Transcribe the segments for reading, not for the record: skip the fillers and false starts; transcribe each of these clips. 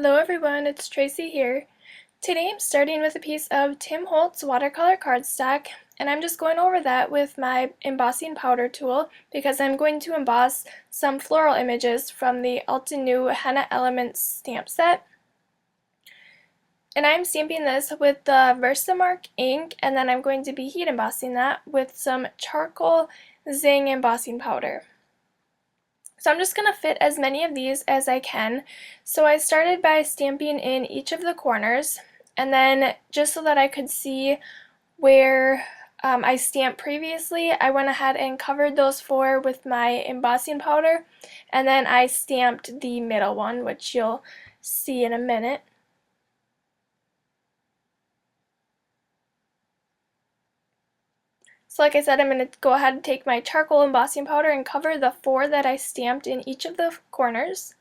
Hello everyone, it's Tracy here. Today I'm starting with a piece of Tim Holtz watercolor cardstock, and I'm just going over that with my embossing powder tool because I'm going to emboss some floral images from the Altenew Henna Elements stamp set. And I'm stamping this with the Versamark ink, and then I'm going to be heat embossing that with some charcoal Zing embossing powder. So I'm just going to fit as many of these as I can. So I started by stamping in each of the corners, and then just so that I could see where I stamped previously, I went ahead and covered those four with my embossing powder, and then I stamped the middle one, which you'll see in a minute. So like I said, I'm going to go ahead and take my charcoal embossing powder and cover the four that I stamped in each of the corners.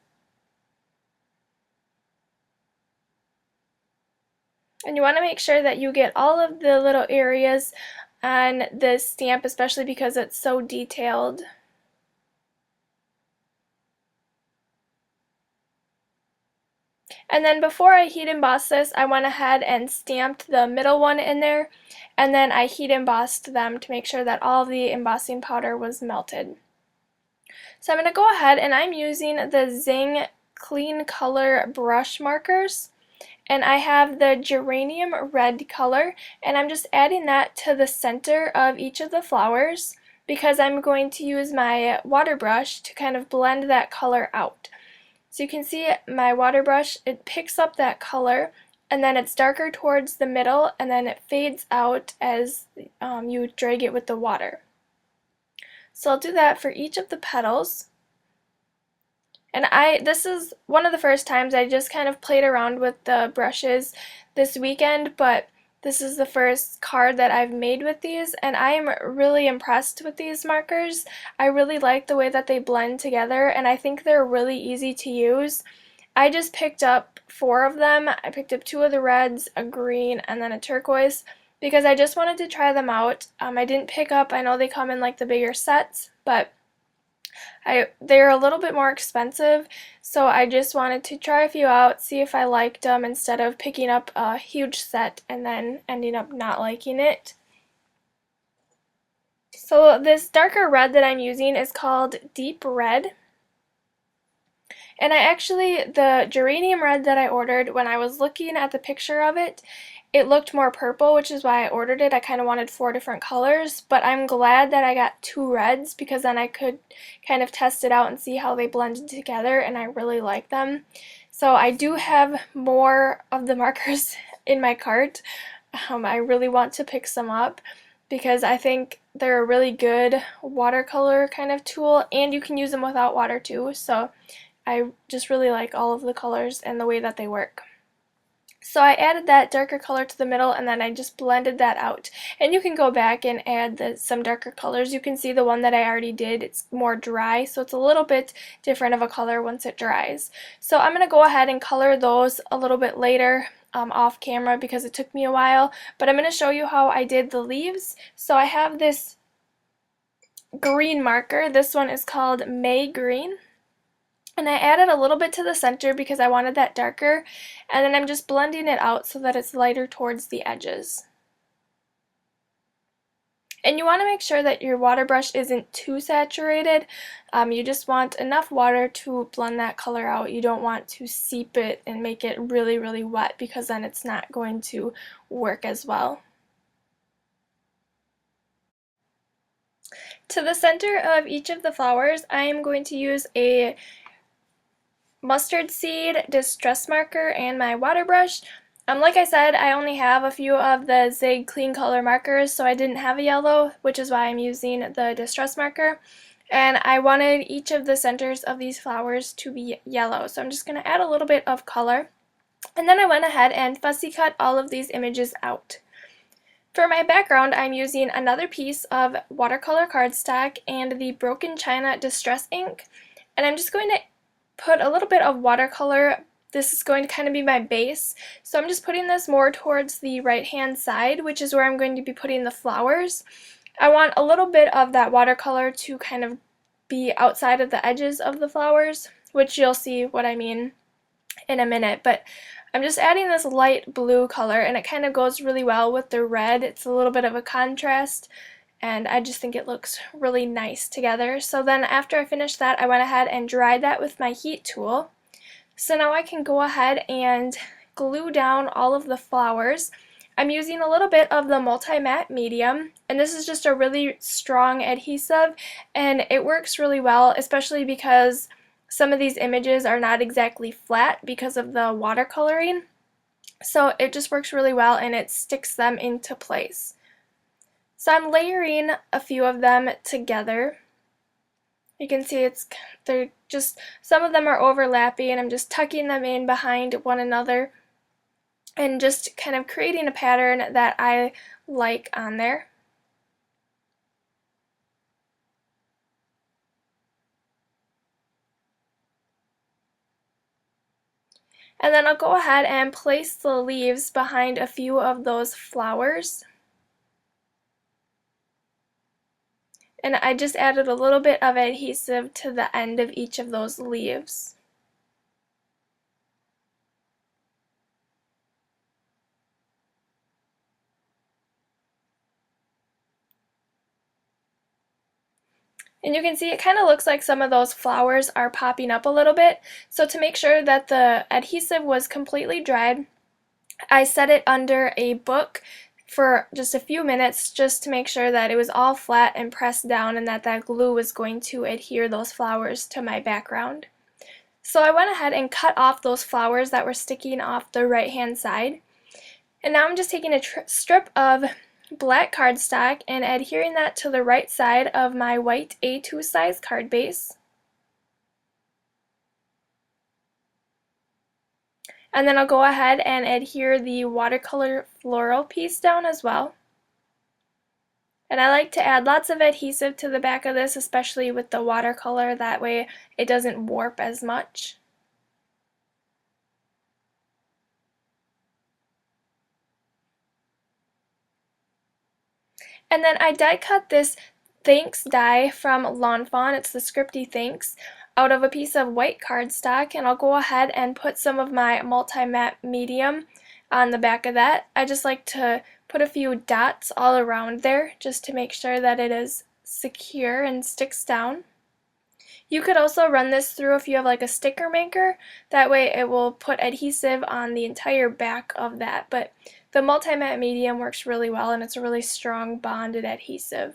And you want to make sure that you get all of the little areas on the stamp, especially because it's so detailed. And then before I heat emboss this, I went ahead and stamped the middle one in there, and then I heat embossed them to make sure that all of the embossing powder was melted. So I'm going to go ahead and I'm using the Zing Clean Color brush markers, and I have the geranium red color, and I'm just adding that to the center of each of the flowers because I'm going to use my water brush to kind of blend that color out. So you can see my water brush, it picks up that color, and then it's darker towards the middle, and then it fades out as you drag it with the water. So I'll do that for each of the petals. And this is one of the first times I just kind of played around with the brushes this weekend, but this is the first card that I've made with these, and I am really impressed with these markers. I really like the way that they blend together, and I think they're really easy to use. I just picked up 4 of them. I picked up 2 of the reds, a green, and then a turquoise because I just wanted to try them out. I didn't pick up, I know they come in like the bigger sets, but they're a little bit more expensive, so I just wanted to try a few out, see if I liked them instead of picking up a huge set and then ending up not liking it. So this darker red that I'm using is called Deep Red. And the geranium red that I ordered, when I was looking at the picture of it, it looked more purple, which is why I ordered it. I kind of wanted 4 different colors, but I'm glad that I got 2 reds because then I could kind of test it out and see how they blended together, and I really like them. So I do have more of the markers in my cart. I really want to pick some up because I think they're a really good watercolor kind of tool, and you can use them without water too, so I just really like all of the colors and the way that they work. So I added that darker color to the middle, and then I just blended that out. And you can go back and add some darker colors. You can see the one that I already did, it's more dry, so it's a little bit different of a color once it dries. So I'm going to go ahead and color those a little bit later off camera because it took me a while, but I'm going to show you how I did the leaves. So I have this green marker. This one is called May Green. And I added a little bit to the center because I wanted that darker, and then I'm just blending it out so that it's lighter towards the edges. And you want to make sure that your water brush isn't too saturated. You just want enough water to blend that color out. You don't want to seep it and make it really, really wet because then it's not going to work as well. To the center of each of the flowers, I am going to use a mustard seed distress marker and my water brush. Like I said, I only have a few of the Zig Clean Color markers, so I didn't have a yellow, which is why I'm using the distress marker. And I wanted each of the centers of these flowers to be yellow, so I'm just going to add a little bit of color. And then I went ahead and fussy cut all of these images out. For my background, I'm using another piece of watercolor cardstock and the Broken China Distress ink, and I'm just going to put a little bit of watercolor. This is going to kind of be my base, so I'm just putting this more towards the right hand side, which is where I'm going to be putting the flowers. I want a little bit of that watercolor to kind of be outside of the edges of the flowers, which you'll see what I mean in a minute, but I'm just adding this light blue color, and it kind of goes really well with the red. It's a little bit of a contrast, and I just think it looks really nice together. So then after I finished that, I went ahead and dried that with my heat tool. So now I can go ahead and glue down all of the flowers. I'm using a little bit of the multi-matte medium, and this is just a really strong adhesive, and it works really well, especially because some of these images are not exactly flat because of the watercoloring. So it just works really well, and it sticks them into place. So I'm layering a few of them together. You can see they're just, some of them are overlapping, and I'm just tucking them in behind one another and just kind of creating a pattern that I like on there. And then I'll go ahead and place the leaves behind a few of those flowers. And I just added a little bit of adhesive to the end of each of those leaves. And you can see it kind of looks like some of those flowers are popping up a little bit. So to make sure that the adhesive was completely dried, I set it under a book for just a few minutes just to make sure that it was all flat and pressed down, and that that glue was going to adhere those flowers to my background. So I went ahead and cut off those flowers that were sticking off the right hand side. And now I'm just taking a strip of black cardstock and adhering that to the right side of my white A2 size card base. And then I'll go ahead and adhere the watercolor floral piece down as well. And I like to add lots of adhesive to the back of this, especially with the watercolor, that way it doesn't warp as much. And then I die cut this Thanks die from Lawn Fawn, it's the Scripty Thanks, out of a piece of white cardstock, and I'll go ahead and put some of my multi-matte medium on the back of that. I just like to put a few dots all around there just to make sure that it is secure and sticks down. You could also run this through if you have like a sticker maker, that way it will put adhesive on the entire back of that, but the multi-matte medium works really well, and it's a really strong bonded adhesive.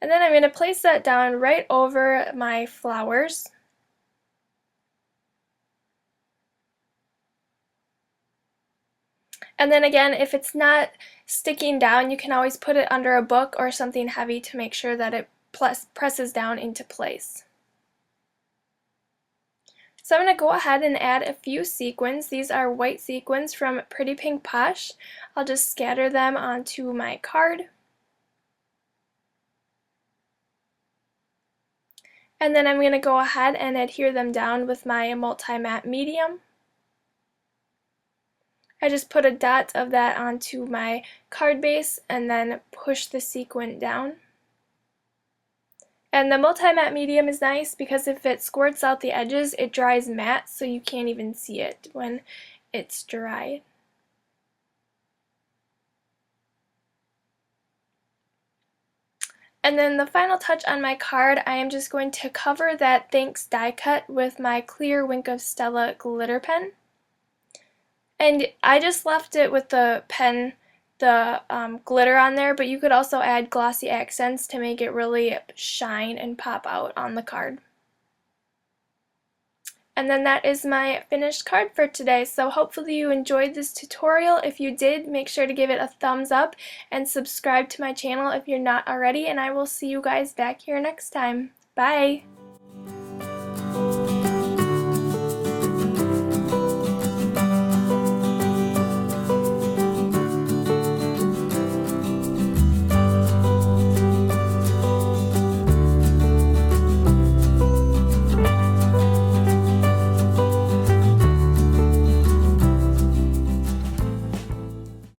And then I'm going to place that down right over my flowers. And then again, if it's not sticking down, you can always put it under a book or something heavy to make sure that it presses down into place. So I'm going to go ahead and add a few sequins. These are white sequins from Pretty Pink Posh. I'll just scatter them onto my card. And then I'm going to go ahead and adhere them down with my multi-matte medium. I just put a dot of that onto my card base and then push the sequin down. And the multi-matte medium is nice because if it squirts out the edges, it dries matte, so you can't even see it when it's dry. And then the final touch on my card, I am just going to cover that Thanks die cut with my clear Wink of Stella glitter pen. And I just left it with the pen, the glitter on there, but you could also add glossy accents to make it really shine and pop out on the card. And then that is my finished card for today. So hopefully you enjoyed this tutorial. If you did, make sure to give it a thumbs up and subscribe to my channel if you're not already, and I will see you guys back here next time. Bye!